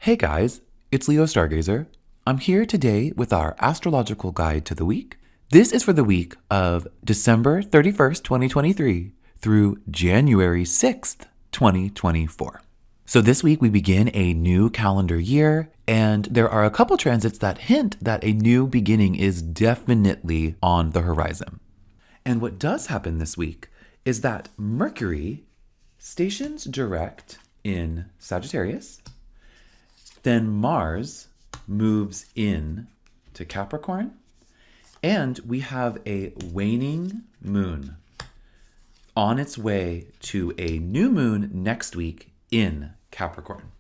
Hey guys, it's Leo Stargazer. I'm here today with our astrological guide to the week. This is for the week of December 31st, 2023 through January 6th, 2024. So this week we begin a new calendar year, and there are a couple transits that hint that a new beginning is definitely on the horizon. And what does happen this week is that Mercury stations direct in Sagittarius. Then Mars moves in to Capricorn, and we have a waning moon on its way to a new moon next week in Capricorn.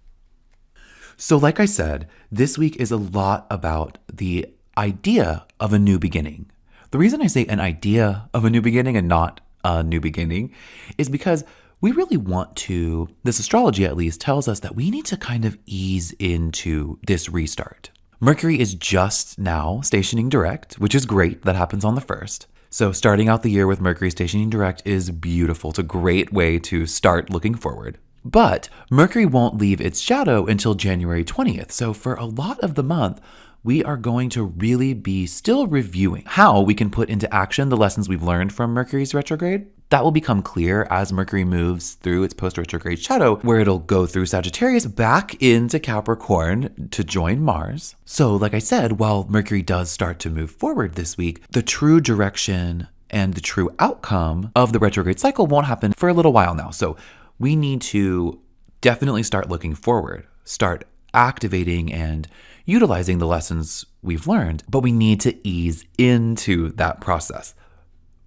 So like I said, this week is a lot about the idea of a new beginning. The reason I say an idea of a new beginning and not a new beginning is because we really want to, this astrology at least tells us that we need to kind of ease into this restart. Mercury is just now stationing direct, which is great. That happens on the 1st. So starting out the year with Mercury stationing direct is beautiful. It's a great way to start looking forward. But Mercury won't leave its shadow until January 20th. So for a lot of the month, we are going to really be still reviewing how we can put into action the lessons we've learned from Mercury's retrograde. That will become clear as Mercury moves through its post-retrograde shadow, where it'll go through Sagittarius back into Capricorn to join Mars. So like I said, while Mercury does start to move forward this week, the true direction and the true outcome of the retrograde cycle won't happen for a little while now. So we need to definitely start looking forward, start activating and utilizing the lessons we've learned, but we need to ease into that process.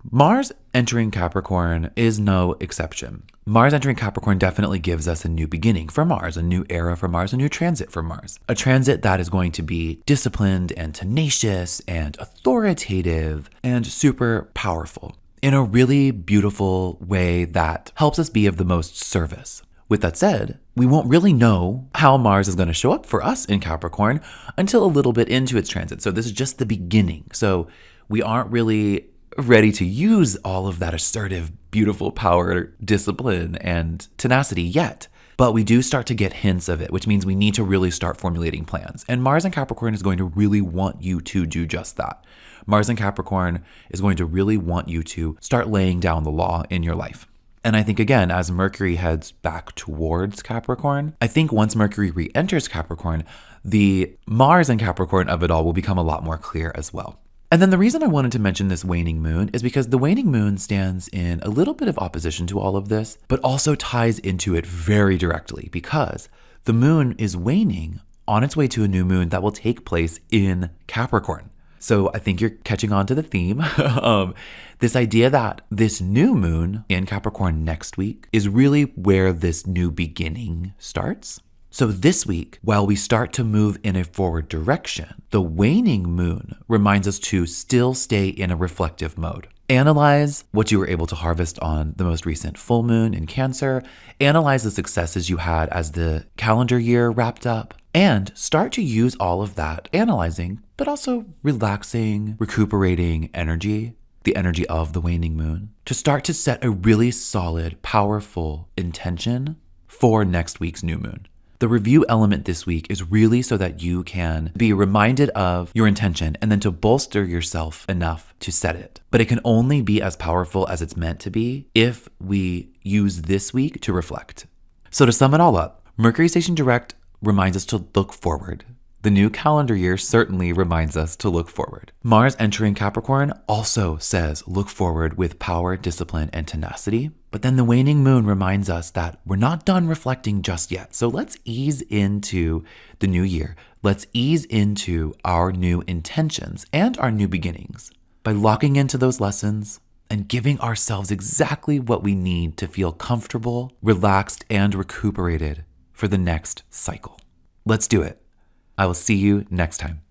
Mars entering Capricorn is no exception. Mars entering Capricorn definitely gives us a new beginning for Mars, a new era for Mars, a new transit for Mars. A transit that is going to be disciplined and tenacious and authoritative and super powerful in a really beautiful way that helps us be of the most service. With that said, we won't really know how Mars is going to show up for us in Capricorn until a little bit into its transit. So this is just the beginning. So we aren't really ready to use all of that assertive, beautiful power, discipline, and tenacity yet. But we do start to get hints of it, which means we need to really start formulating plans. And Mars in Capricorn is going to really want you to do just that. Mars in Capricorn is going to really want you to start laying down the law in your life. And I think, again, as Mercury heads back towards Capricorn, I think once Mercury re-enters Capricorn, the Mars in Capricorn of it all will become a lot more clear as well. And then the reason I wanted to mention this waning moon is because the waning moon stands in a little bit of opposition to all of this, but also ties into it very directly because the moon is waning on its way to a new moon that will take place in Capricorn. So I think you're catching on to the theme. This idea that this new moon in Capricorn next week is really where this new beginning starts. So this week, while we start to move in a forward direction, the waning moon reminds us to still stay in a reflective mode. Analyze what you were able to harvest on the most recent full moon in Cancer. Analyze the successes you had as the calendar year wrapped up. And start to use all of that analyzing, but also relaxing, recuperating energy, the energy of the waning moon, to start to set a really solid, powerful intention for next week's new moon. The review element this week is really so that you can be reminded of your intention and then to bolster yourself enough to set it. But it can only be as powerful as it's meant to be if we use this week to reflect. So to sum it all up, Mercury station direct reminds us to look forward. The new calendar year certainly reminds us to look forward. Mars entering Capricorn also says look forward with power, discipline, and tenacity. But then the waning moon reminds us that we're not done reflecting just yet. So let's ease into the new year. Let's ease into our new intentions and our new beginnings by locking into those lessons and giving ourselves exactly what we need to feel comfortable, relaxed, and recuperated for the next cycle. Let's do it. I will see you next time.